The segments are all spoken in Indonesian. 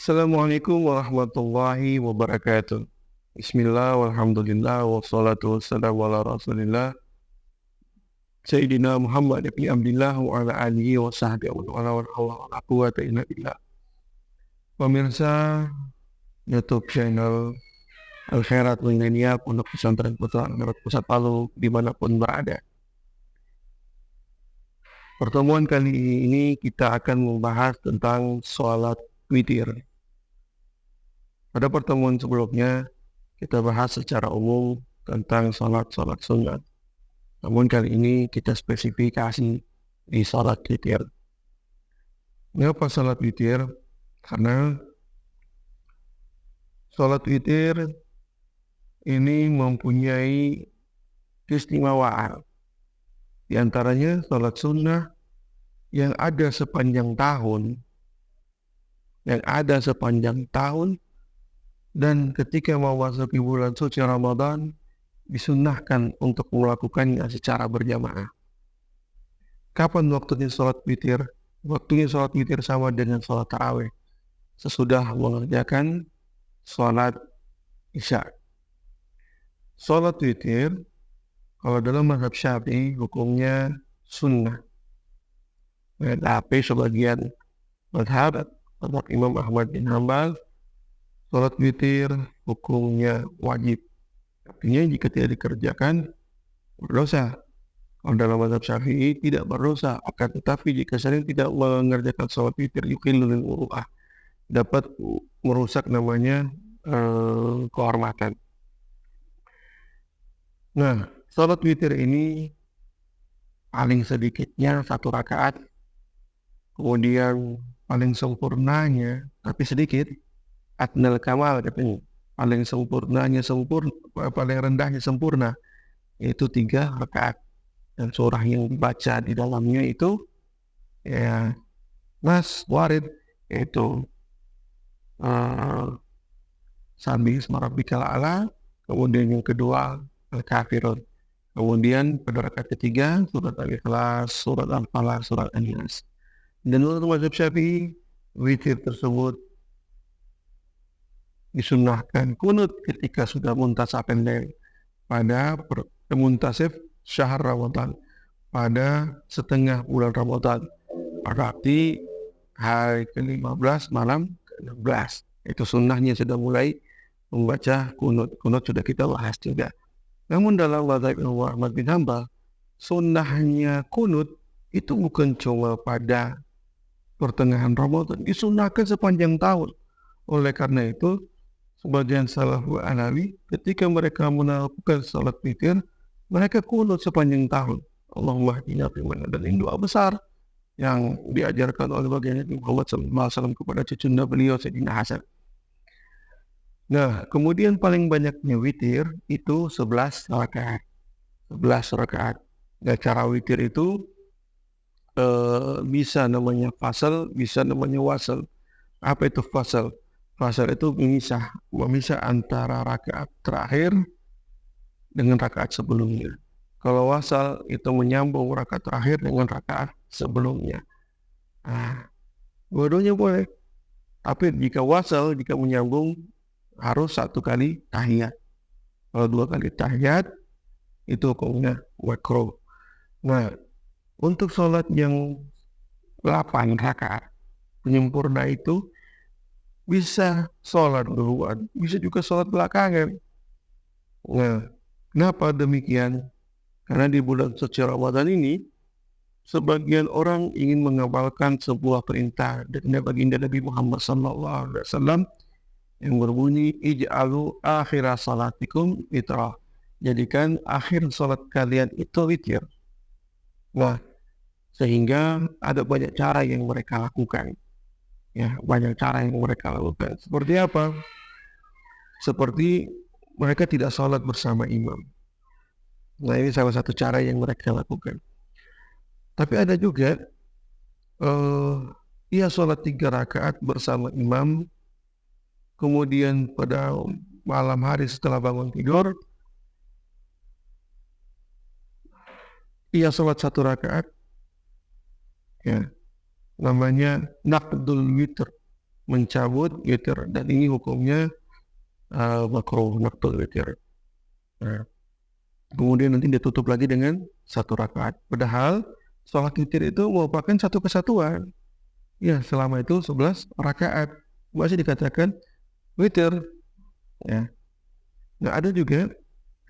Assalamualaikum warahmatullahi wabarakatuh. Bismillah, walhamdulillah, wassalatu wassalamu ala rasulillah Sayyidina Muhammad ibn Abdillah wa ala alihi wa sahbihi wa ala wa la quwata illa billah. Pemirsa YouTube channel Al Khairat Milenial Pondok Pesantren Putra Al Pusat Palu dimanapun berada. Pertemuan kali ini kita akan membahas tentang sholat witir. Pada pertemuan sebelumnya kita bahas secara umum tentang sholat sunat. Namun kali ini kita spesifikasi di sholat witir. Mengapa sholat witir? Karena sholat witir ini mempunyai keistimewaan. Di antaranya sholat sunnah yang ada sepanjang tahun, dan ketika memasuki bulan suci Ramadan disunnahkan untuk melakukannya secara berjamaah. Kapan waktunya sholat witir? Waktunya sholat witir sama dengan sholat tarawih, sesudah mengerjakan sholat isya. Sholat witir kalau dalam mazhab Syafi'i hukumnya sunnah. Tapi sebagian mazhab Imam Ahmad bin Hanbal, sholat witir hukumnya wajib. Artinya jika tidak dikerjakan berdosa. Kalau dalam mazhab Syafi'i tidak berdosa, akan tetapi jika sering tidak mengerjakan sholat witir yukhillul muru'ah, dapat merusak namanya kehormatan. Nah, sholat witir ini paling sedikitnya 1 rakaat, kemudian paling sempurnanya tapi sedikit, adnal kamal katanya, paling rendahnya sempurna, yaitu 3 rakaat. Dan surah yang dibaca di dalamnya itu warid, yaitu Sabbi isma rabbikal a'la, kemudian yang kedua Al-Kafirun, kemudian pada rakaat ketiga surat Al-Ikhlas, surat Al-Falaq, surat An-Nas. Dan menurut mazhab Syafi'i, witir tersebut disunnahkan kunut ketika sudah muntasaf al-lail, pada muntasif syahr Ramadan, pada setengah bulan Ramadan, berarti hari ke-15 malam ke-16. Itu sunnahnya sudah mulai membaca kunut. Kunut sudah kita bahas juga. Namun dalam mazhab Imam Ahmad bin Hanbal, sunnahnya kunut itu bukan cuma pada pertengahan Ramadan, disunnahkan sepanjang tahun. Oleh karena itu, sebagian salafus Hanafi ketika mereka melakukan salat witir, mereka kunut sepanjang tahun. Allahumma hdina fiman hadait, dan doa besar yang diajarkan oleh baginda Muhammad SAW kepada cucunda beliau Sayyidina Hasan. Nah, kemudian paling banyaknya witir itu 11 rakaat. 11 rakaat. Nah, cara witir itu bisa namanya fasal, bisa namanya wasal. Apa itu fasal? Fasal itu memisah antara rakaat terakhir dengan rakaat sebelumnya. Kalau wasal itu menyambung rakaat terakhir dengan rakaat sebelumnya. Nah, dua-duanya boleh. Tapi jika wasal, jika menyambung, harus 1 kali tahiyat. Kalau 2 kali tahiyat, itu hukumnya makruh. Nah, untuk sholat yang 8 rakaat penyempurna itu bisa sholat duluan, bisa juga sholat belakangan. Nah, kenapa demikian? Karena di bulan suci Ramadan ini, sebagian orang ingin mengamalkan sebuah perintah dari baginda Nabi Muhammad SAW yang berbunyi, ij'alu akhira salatikum witrah. Jadikan akhir salat kalian itu witir. Nah, sehingga ada banyak cara yang mereka lakukan. Seperti apa? Seperti mereka tidak salat bersama imam. Nah, ini salah satu cara yang mereka lakukan. Tapi ada juga ia salat 3 rakaat bersama imam, kemudian pada malam hari setelah bangun tidur, ia salat 1 rakaat, namanya naqdul witr. mencabut witir, dan ini hukumnya makruh naqdul witir. Nah, kemudian nanti dia tutup lagi dengan 1 rakaat. Padahal sholat witir itu merupakan satu kesatuan. Ya, selama itu 11 rakaat masih dikatakan witir. Ya, nggak ada juga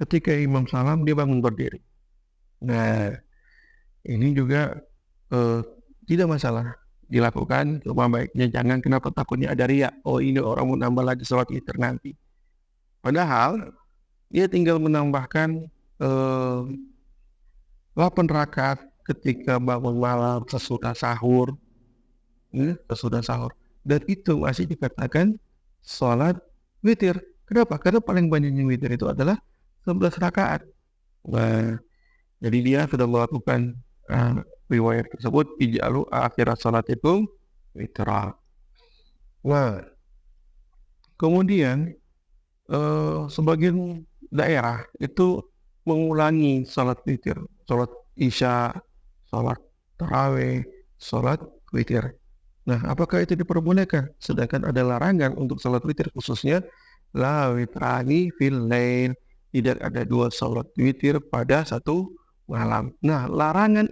ketika imam salam dia bangun berdiri. Nah, ini juga tidak masalah dilakukan, cuma baiknya jangan, kenapa, takutnya ada riya. Oh, ini orang mau nambah lagi sholat witir nanti. Padahal dia tinggal menambahkan 8 rakaat ketika bangun malam sesudah sahur, ya, sesudah sahur. Dan itu masih dikatakan sholat witir. Kenapa? Karena paling banyaknya witir itu adalah 11 rakaat. Nah, jadi dia sudah melakukan riwayat tersebut, ij'alu akhirat salatikum witra. Nah, kemudian sebagian daerah itu mengulangi salat witir, salat isya, salat tarawih, salat witir. Nah, apakah itu diperbolehkan? Sedangkan ada larangan untuk salat witir, khususnya la witrani fil lail, tidak ada 2 salat witir pada satu malam. Nah, larangan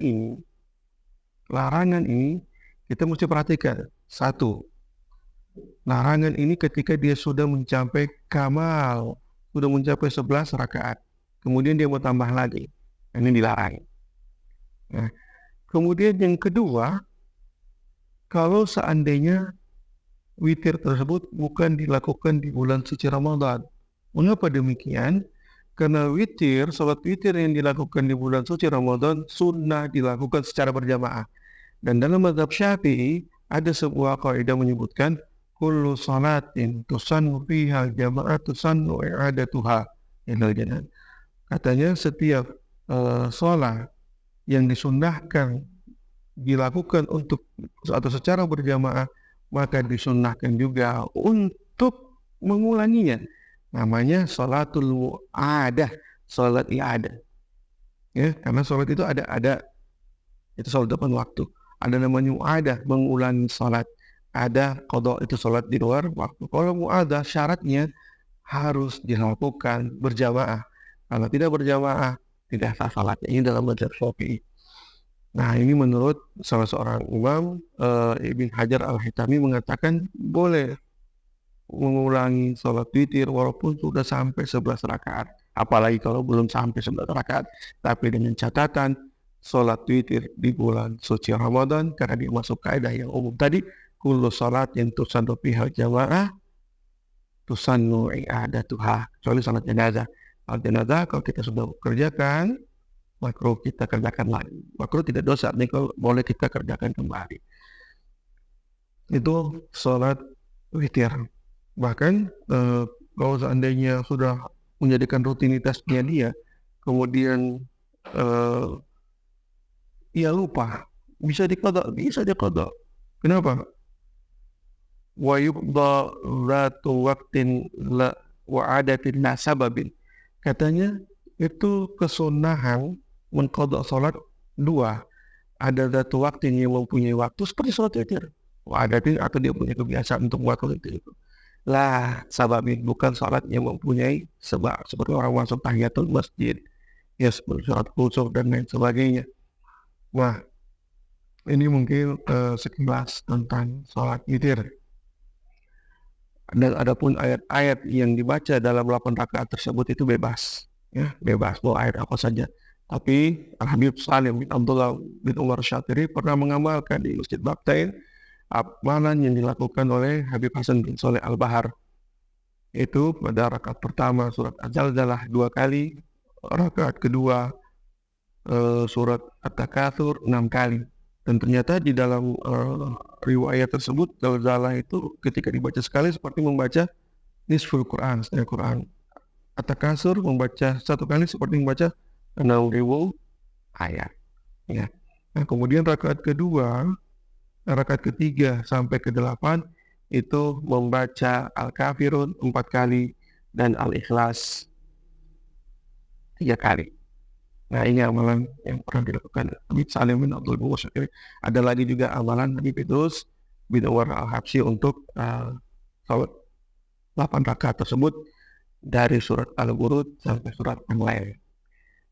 ini kita mesti perhatikan. Satu, larangan ini ketika dia sudah mencapai kamal, sudah mencapai 11 rakaat. Kemudian dia mau tambah lagi. Ini dilarang. Nah, kemudian yang kedua, kalau seandainya witir tersebut bukan dilakukan di bulan suci Ramadan. Mengapa demikian? Karena witir, salat witir yang dilakukan di bulan suci Ramadan sunnah dilakukan secara berjamaah. Dan dalam mazhab Syafi'i ada sebuah kaidah menyebutkan kullu salatin tusannu fiha jama'ah tusannu i'adatuha ilal jannah. Katanya setiap salat yang disunnahkan dilakukan untuk atau secara berjamaah, maka disunnahkan juga untuk mengulanginya. Namanya sholatul mu'adah, sholat i'adah. Ya, karena sholat itu ada itu sholat depan waktu. Ada namanya mu'adah, mengulangi sholat. Ada qada, itu sholat di luar waktu. Kalau mu'adah syaratnya harus dilakukan berjamaah. Kalau tidak berjamaah, tidak sah sholatnya. Ini dalam mazhab Syafi'i. Nah, ini menurut salah seorang imam, Ibn Hajar Al-Haytami mengatakan boleh mengulangi sholat witir walaupun sudah sampai 11 rakaat. Apalagi kalau belum sampai 11 rakaat, tapi dengan catatan sholat witir di bulan suci Ramadan, karena dia masuk kaidah yang umum tadi, kullu sholat yang tusannu fiha jamaah tusannu i'adatuha, kecuali sholat jenazah. Sholat jenazah kalau kita sudah kerjakan, makruh kita kerjakan lagi. Makruh tidak dosa, ini kalau boleh kita kerjakan kembali. Itu sholat witir. Bahkan kalau seandainya sudah menjadikan rutinitasnya dia, kemudian ia lupa, bisa diqadha. Kenapa? Wa yubda ratu waqtin la wa adatin la sababin. Katanya itu kesunahan mengqadha salat 2. Ada satu waktu yang mempunyai waktu seperti salat witir. Wa adatin, atau dia punya kebiasaan untuk waktu itu. Lah, sababin, bukan salat yang mempunyai sebab, seperti orang masuk tahiyatul masjid, ya seperti salat khusyuk dan lain sebagainya. Wah, ini mungkin sekilas tentang salat witir. Dan adapun ayat-ayat yang dibaca dalam 8 rakaat tersebut itu bebas, ya, bebas mau ayat apa saja. Tapi Al-Habib Salim bin Abdullah bin Umar Syatiri pernah mengamalkan di Masjid Baktain amalan yang dilakukan oleh Habib Hasan bin Soleh Al-Bahar. Itu pada rakaat pertama surat Az-Zalzalah 2 kali, rakaat kedua surat At-Takatsur 6 kali. Dan ternyata di dalam riwayat tersebut, Zalzalah itu ketika dibaca sekali seperti membaca nisful Quran, setengah Quran. At-Takatsur membaca 1 kali seperti membaca 6.000 ayat. Ya. Nah, kemudian rakaat ketiga sampai ke-8 itu membaca Al-Kafirun 4 kali dan Al-Ikhlas 3 kali. Nah, ini amalan yang pernah dilakukan Habib Salim bin Abdul Syatiri. Ada lagi juga amalan Habib Idrus bin Umar Al-Habsyi untuk salat 8 rakaat tersebut dari surat Al-Burud sampai surat yang lain.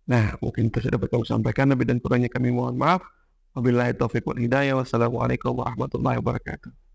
Nah, mungkin itu sudah kami sampaikan, lebih dan kurangnya kami mohon maaf. Wabillahi taufiq wal hidayah. Wassalamualaikum warahmatullahi wabarakatuh.